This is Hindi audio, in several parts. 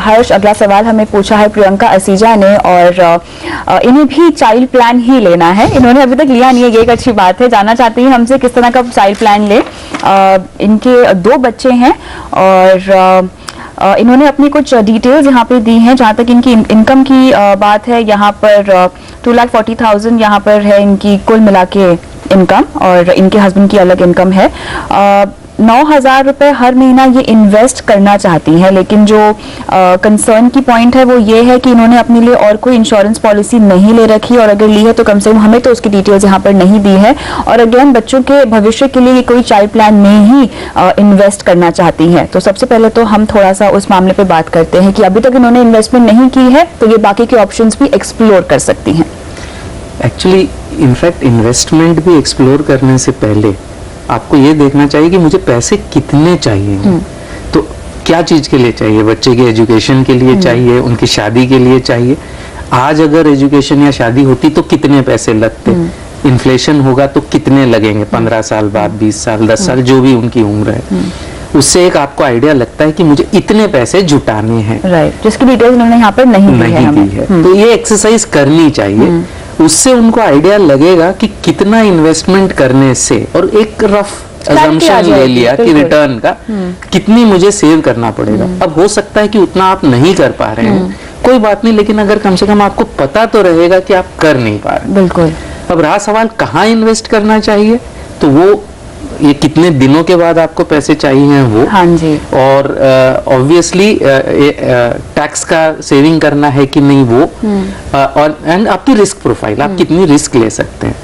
हर्ष, अगला सवाल हमें पूछा है प्रियंका असीजा ने, और इन्हें भी चाइल्ड प्लान ही लेना है। इन्होंने अभी तक लिया नहीं है, ये एक अच्छी बात है। जानना चाहती हैं हमसे किस तरह का चाइल्ड प्लान ले। इनके 2 बच्चे हैं और इन्होंने अपनी कुछ डिटेल्स यहाँ पे दी हैं। जहाँ तक इनकी इनकम की बात है, यहाँ पर 2,40,000 यहाँ पर है इनकी कुल मिला के इनकम, और इनके हस्बैंड की अलग इनकम है। 9,000 रुपए हर महीना ये इन्वेस्ट करना चाहती हैं, लेकिन जो कंसर्न की पॉइंट है वो ये है कि इन्होंने अपने लिए और कोई इंश्योरेंस पॉलिसी नहीं ले रखी, और अगर ली है तो कम से कम हमें तो उसकी डिटेल्स यहाँ पर नहीं दी है। और अगेन बच्चों के भविष्य के लिए ये कोई चाइल्ड प्लान में ही इन्वेस्ट करना चाहती हैं। तो सबसे पहले तो हम थोड़ा सा उस मामले पर बात करते हैं कि अभी तक इन्होंने इन्वेस्टमेंट नहीं की है, तो ये बाकी के ऑप्शंस भी एक्सप्लोर कर सकती हैं। एक्चुअली इनफैक्ट इन्वेस्टमेंट भी एक्सप्लोर करने से पहले आपको ये देखना चाहिए कि मुझे पैसे कितने चाहिए। तो क्या चीज के लिए चाहिए? बच्चे के एजुकेशन के लिए चाहिए, उनकी शादी के लिए चाहिए। आज अगर एजुकेशन या शादी होती तो कितने पैसे लगते, इन्फ्लेशन होगा तो कितने लगेंगे 15 साल बाद, 20 साल, 10 साल, जो भी उनकी उम्र है। उससे एक आपको आइडिया लगता है कि मुझे इतने पैसे जुटाने हैं। राइट, जिसकी डिटेल्स उन्होंने यहाँ पर नहीं दी है। तो ये एक्सरसाइज करनी चाहिए। उससे उनको आइडिया लगेगा कि कितना इन्वेस्टमेंट करने से, और एक रफ अजम्पशन ले लिया कि रिटर्न का कितनी मुझे सेव करना पड़ेगा। अब हो सकता है कि उतना आप नहीं कर पा रहे हैं, कोई बात नहीं, लेकिन अगर कम से कम आपको पता तो रहेगा कि आप कर नहीं पा रहे। बिल्कुल। अब रहा सवाल कहाँ इन्वेस्ट करना चाहिए, तो वो ये कितने दिनों के बाद आपको पैसे चाहिए वो। हाँ जी। और ऑब्वियसली टैक्स का सेविंग करना है कि नहीं वो, और एंड आपकी रिस्क प्रोफाइल, आप कितनी रिस्क ले सकते हैं।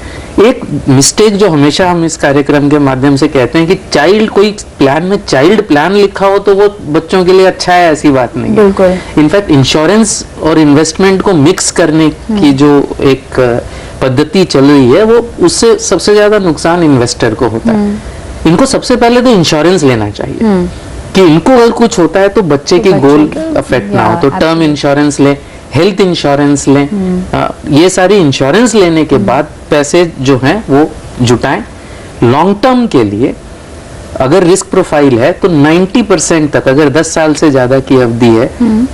एक मिस्टेक जो हमेशा हम इस कार्यक्रम के माध्यम से कहते हैं कि चाइल्ड, कोई प्लान में चाइल्ड प्लान लिखा हो तो वो बच्चों के लिए अच्छा है, ऐसी बात नहीं है। बिल्कुल। इनफैक्ट इंश्योरेंस और इन्वेस्टमेंट को मिक्स करने की जो एक पद्धति चल रही है, वो उससे सबसे ज्यादा नुकसान इन्वेस्टर को होता है। इनको सबसे पहले तो इंश्योरेंस लेना चाहिए कि इनको अगर कुछ होता है तो बच्चे के गोल अफेक्ट ना हो। तो टर्म इंश्योरेंस लें, हेल्थ इंश्योरेंस लें, ये सारी इंश्योरेंस लेने के बाद पैसे जो हैं वो जुटाएं। लॉन्ग टर्म के लिए अगर रिस्क प्रोफाइल है तो 90% तक, अगर 10 साल से ज्यादा की अवधि है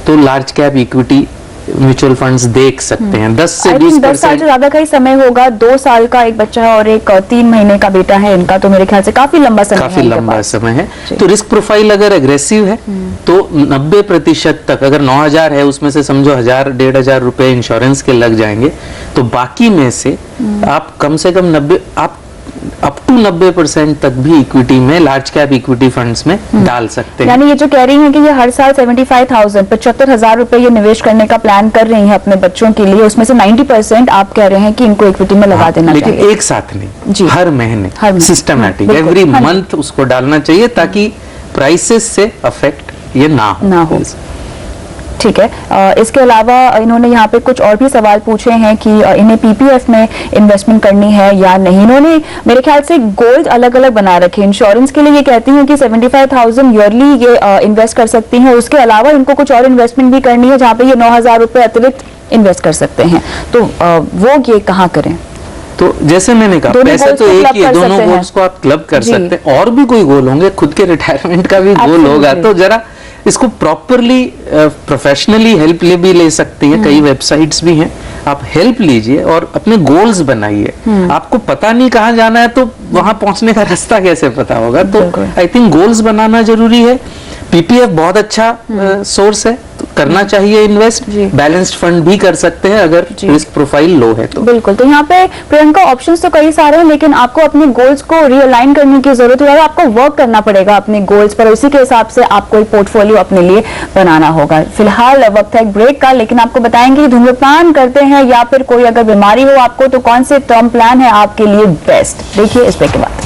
तो large cap equity mutual funds देख सकते हैं। 10 से 20%। 10 साल से ज्यादा का ही समय होगा। 2 साल का एक बच्चा है और एक 3 महीने का बेटा है इनका, तो मेरे ख्याल से काफी लंबा समय है। काफी लंबा समय है। तो रिस्क प्रोफाइल अगर एग्रेसिव है तो 90% तक, अगर 9,000 है उसमें से समझो 1,000-1,500 रुपए इंश्योरेंस के लग जाएंगे, तो बाकी में से आप कम से कम 90% तक भी इक्विटी में, लार्ज कैप इक्विटी फंड्स में डाल सकते हैं। यानी ये जो कह रही हैं कि ये हर साल 75,000 रुपए ये निवेश करने का प्लान कर रही हैं अपने बच्चों के लिए, उसमें से 90% आप कह रहे हैं कि इनको इक्विटी में लगा देना चाहिए। लेकिन एक साथ नहीं, हर महीने सिस्टमैटिक, एवरी मंथ उसको डालना चाहिए ताकि प्राइसेस से अफेक्ट ये ना हो। ठीक है। इसके अलावा इन्होंने यहाँ पे कुछ और भी सवाल पूछे हैं कि इन्हें पीपीएफ में इन्वेस्टमेंट करनी है या नहीं। इन्होंने मेरे ख्याल से गोल्स अलग अलग बना रखे। इंश्योरेंस के लिए ये कहती हैं कि 75,000 ईयरली ये इन्वेस्ट कर सकती हैं। उसके अलावा इनको कुछ और इन्वेस्टमेंट भी करनी है जहाँ पे ये 9,000 रुपए अतिरिक्त इन्वेस्ट कर सकते हैं। तो वो ये कहाँ करें? तो जैसे मैंने कहा, पैसे तो एक ही है, दोनों गोल्स को आप क्लब कर सकते हैं। और भी कोई गोल होंगे, खुद के रिटायरमेंट का भी गोल होगा, तो जरा इसको प्रॉपरली प्रोफेशनली हेल्प भी ले सकती है। कई वेबसाइट्स भी हैं, आप हेल्प लीजिए और अपने गोल्स बनाइए। आपको पता नहीं कहाँ जाना है तो वहां पहुंचने का रास्ता कैसे पता होगा? तो आई थिंक गोल्स बनाना जरूरी है। पीपीएफ बहुत अच्छा सोर्स है, तो करना चाहिए इन्वेस्ट। बैलेंस्ड फंड भी कर सकते हैं अगर रिस्क प्रोफाइल लो है तो। बिल्कुल। तो यहाँ पे प्रियंका ऑप्शंस तो कई सारे हैं, लेकिन आपको अपने गोल्स को रियलाइन करने की जरूरत है। आपको वर्क करना पड़ेगा अपने गोल्स पर, उसी के हिसाब से आपको एक पोर्टफोलियो अपने लिए बनाना होगा। फिलहाल वक्त है एक ब्रेक का, लेकिन आपको बताएंगे कि धूम्रपान करते हैं या फिर कोई अगर बीमारी हो आपको, तो कौन से टर्म प्लान है आपके लिए बेस्ट। देखिए इस ब्रेक के बाद।